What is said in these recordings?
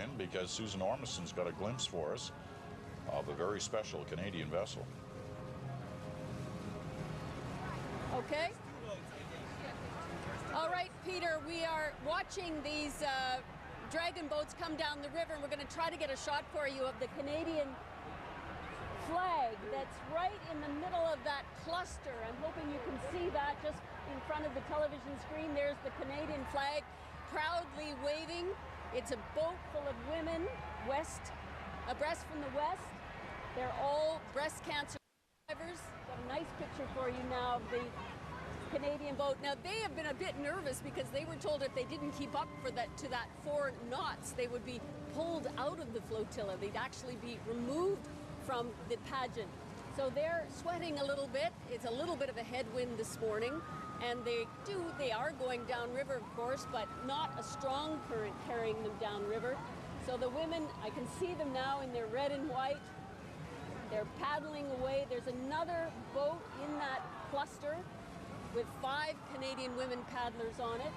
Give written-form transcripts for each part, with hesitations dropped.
in because Susan Ormiston's got a glimpse for us of a very special Canadian vessel. Okay. All right, Peter, we are watching these dragon boats come down the river, and we're going to try to get a shot for you of the Canadian flag that's right in the middle of that cluster. I'm hoping you can see that just in front of the television screen. There's the Canadian flag proudly waving. It's a boat full of women, abreast from the west. They're all breast cancer survivors. Got a nice picture for you now of the Canadian boat. Now, they have been a bit nervous because they were told if they didn't keep up to that 4 knots, they would be pulled out of the flotilla. They'd actually be removed from the pageant. So they're sweating a little bit. It's a little bit of a headwind this morning, and they are going downriver, of course, but not a strong current carrying them downriver. So the women, I can see them now in their red and white. They're paddling away. There's another boat in that cluster with 5 Canadian women paddlers on it.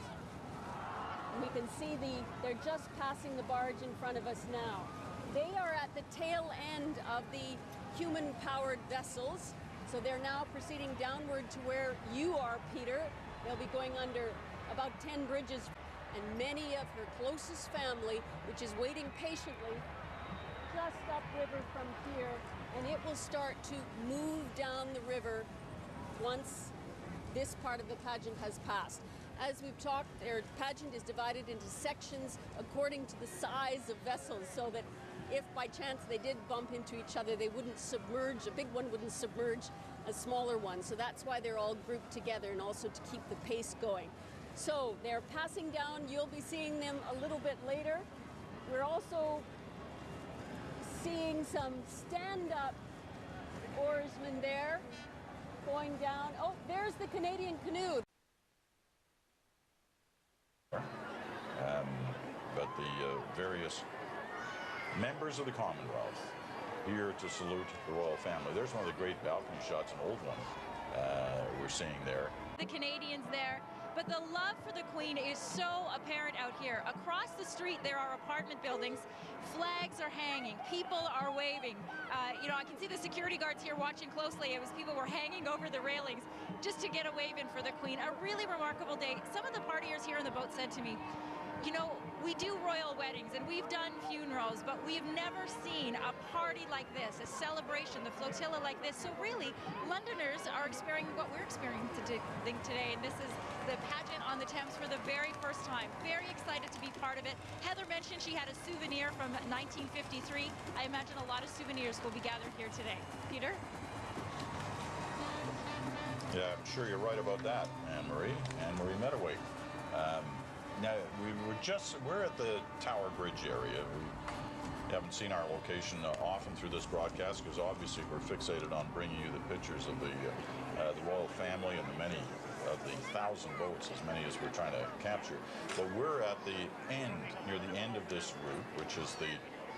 And we can see they're just passing the barge in front of us now. They are at the tail end of the human-powered vessels, so they're now proceeding downward to where you are, Peter. They'll be going under about 10 bridges, and many of her closest family, which is waiting patiently just upriver from here, and it will start to move down the river once this part of the pageant has passed. As we've talked, their pageant is divided into sections according to the size of vessels, so that if by chance they did bump into each other, they wouldn't submerge, a big one wouldn't submerge a smaller one. So that's why they're all grouped together, and also to keep the pace going. So they're passing down. You'll be seeing them a little bit later. We're also seeing some stand-up oarsmen there going down. Oh, there's the Canadian canoe. But the various members of the Commonwealth here to salute the royal family. There's one of the great balcony shots, an old one we're seeing there. The Canadians there, but the love for the Queen is so apparent out here. Across the street there are apartment buildings, flags are hanging, people are waving. You know, I can see the security guards here watching closely. It was people were hanging over the railings just to get a wave in for the Queen. A really remarkable day. Some of the partiers here on the boat said to me, you know, we do royal weddings and we've done funerals, but we've never seen a party like this, a celebration, the flotilla like this. So really, Londoners are experiencing what we're experiencing today, and this is the pageant on the Thames for the very first time. Very excited to be part of it. Heather mentioned she had a souvenir from 1953. I imagine a lot of souvenirs will be gathered here today. Peter? Yeah, I'm sure you're right about that, Anne-Marie Medaway. Now, we're at the Tower Bridge area. We haven't seen our location often through this broadcast because obviously we're fixated on bringing you the pictures of the royal family and the many of the 1,000 boats, as many as we're trying to capture. But we're at the end, near the end of this route, which is the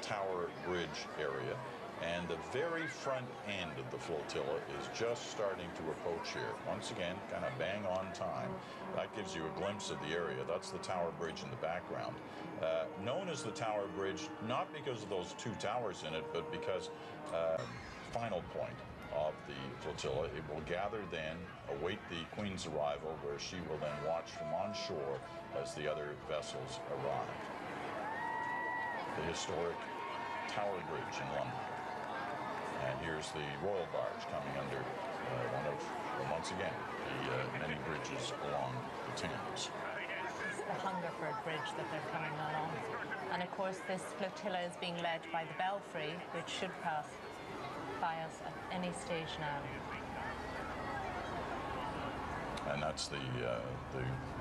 Tower Bridge area. And the very front end of the flotilla is just starting to approach here. Once again, kind of bang on time. That gives you a glimpse of the area. That's the Tower Bridge in the background. Known as the Tower Bridge, not because of those 2 towers in it, but because final point of the flotilla. It will gather then, await the Queen's arrival, where she will then watch from on shore as the other vessels arrive. The historic Tower Bridge in London. And here's the royal barge coming under once again, the many bridges along the Thames. It's the Hungerford Bridge that they're coming along. And of course, this flotilla is being led by the Belfry, which should pass by us at any stage now. And that's the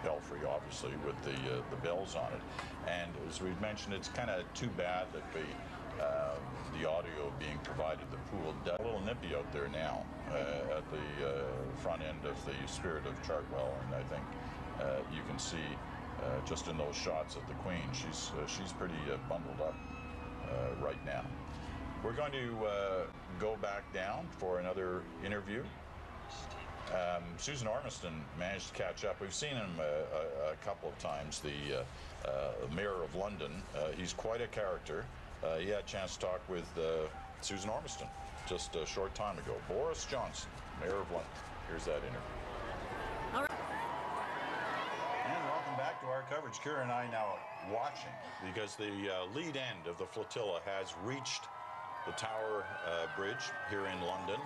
Belfry, obviously, with the bells on it. And as we've mentioned, it's kind of too bad that the audio being provided, the pool, a little nippy out there now at the front end of the Spirit of Chartwell, and I think you can see just in those shots of the Queen, she's pretty bundled up right now. We're going to go back down for another interview. Susan Ormiston managed to catch up. We've seen him a couple of times. Mayor of London. He's quite a character. He had a chance to talk with Susan Ormiston just a short time ago. Boris Johnson, Mayor of London. Here's that interview. All right. And welcome back to our coverage. Kira and I now watching because the lead end of the flotilla has reached the Tower Bridge here in London.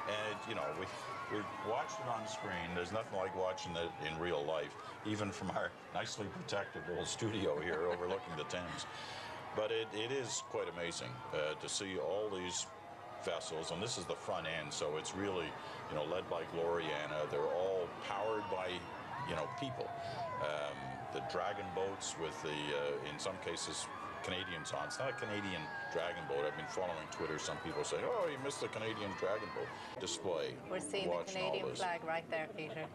And, you know, we watched it on screen. There's nothing like watching it in real life, even from our nicely protected little studio here overlooking the Thames. But it is quite amazing to see all these vessels, and this is the front end, so it's really, you know, led by Gloriana. They're all powered by, you know, people. The dragon boats with the, in some cases, Canadians on. It's not a Canadian dragon boat. I've been following Twitter. Some people say, oh, you missed the Canadian dragon boat display. We're seeing the Canadian flag right there, Peter.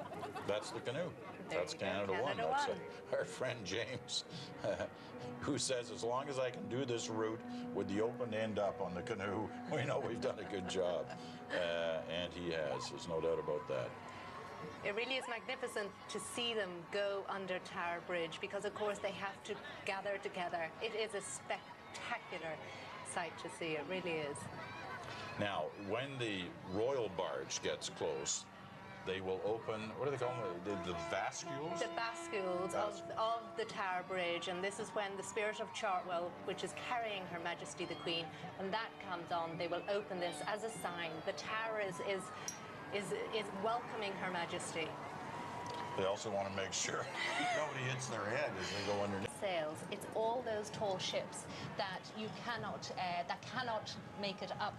That's the canoe. There That's Canada One. That's our friend James, who says, as long as I can do this route with the open end up on the canoe, we know we've done a good job. And he has. There's no doubt about that. It really is magnificent to see them go under Tower Bridge because, of course, they have to gather together. It is a spectacular sight to see. It really is. Now, when the royal barge gets close, they will open, what do they call them, the bascules? The bascules of the Tower Bridge, and this is when the Spirit of Chartwell, which is carrying Her Majesty the Queen, when that comes on, they will open this as a sign. The tower is welcoming Her Majesty. They also want to make sure nobody hits their head as they go underneath. Sails. It's all those tall ships that you cannot make it up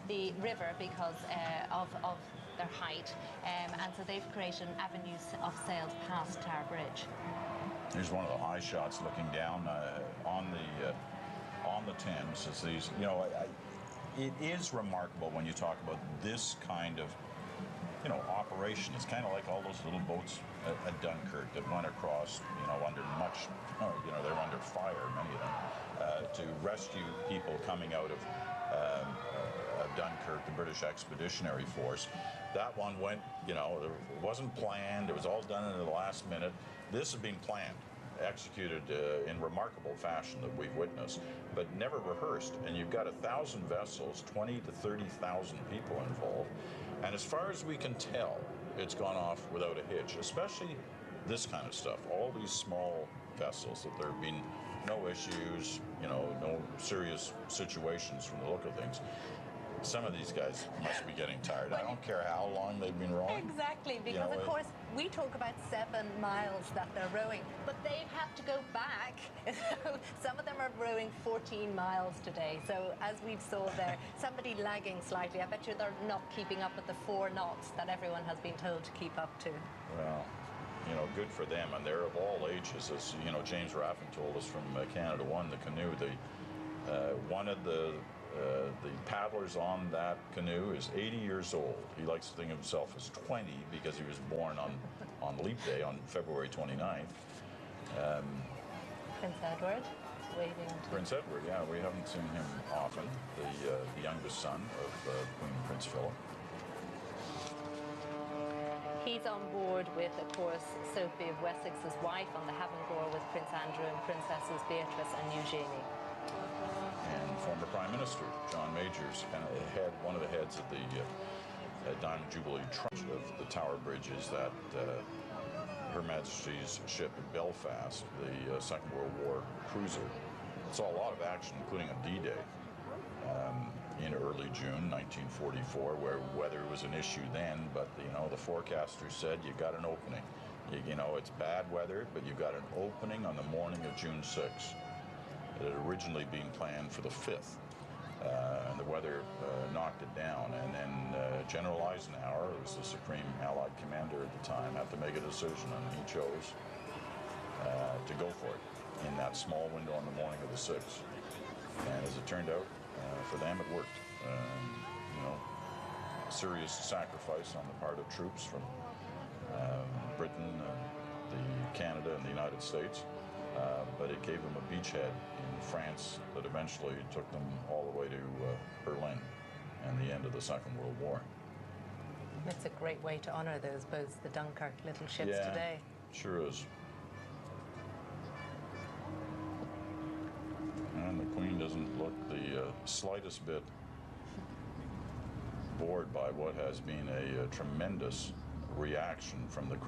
the river because of their height, and so they've created an avenue of sails past Tower Bridge. Here's one of the high shots looking down on the Thames. As these, you know, it is remarkable when you talk about this kind of, you know, operation. It's kind of like all those little boats at Dunkirk that went across, you know, under much, you know, they're under fire, many of them, to rescue people coming out of Dunkirk, the British Expeditionary Force. That one went, you know, it wasn't planned. It was all done in the last minute. This has been planned, executed in remarkable fashion that we've witnessed, but never rehearsed. And you've got 1,000 vessels, 20 to 30,000 people involved. And as far as we can tell, it's gone off without a hitch, especially this kind of stuff. All these small vessels, that there have been no issues, you know, no serious situations from the look of things. Some of these guys must be getting tired. I don't care how long they've been rowing. Exactly, because, you know, of course, we talk about 7 miles that they're rowing, but they've had to go back. Some of them are rowing 14 miles today. So as we saw there, somebody lagging slightly. I bet you they're not keeping up with the 4 knots that everyone has been told to keep up to. Well, you know, good for them. And they're of all ages. As, you know, James Raffin told us from Canada One, the canoe, one of the paddlers on that canoe is 80 years old. He likes to think of himself as 20 because he was born on Leap Day on February 29th. Prince Edward, waving. Prince Edward, yeah, we haven't seen him often. The youngest son of Queen Prince Philip. He's on board with, of course, Sophie of Wessex's wife on the Havengore with Prince Andrew and Princesses Beatrice and Eugenie. And former Prime Minister John Majors, kind of one of the heads of the Diamond Jubilee Trust of the Tower Bridge, is that Her Majesty's ship at Belfast, the Second World War cruiser. Saw a lot of action, including on D-Day in early June 1944, where weather was an issue then, but you know, the forecaster said you got an opening. You know, it's bad weather, but you got an opening on the morning of June 6th. It had originally been planned for the 5th, and the weather knocked it down. And then General Eisenhower, who was the Supreme Allied Commander at the time, had to make a decision, and he chose to go for it in that small window on the morning of the 6th. And as it turned out, for them it worked. You know, a serious sacrifice on the part of troops from Britain, Canada, and the United States. But it gave them a beachhead in France that eventually took them all the way to Berlin and the end of the Second World War. It's a great way to honour those boats, the Dunkirk little ships today. Sure is. And the Queen doesn't look the slightest bit bored by what has been a tremendous reaction from the Crown.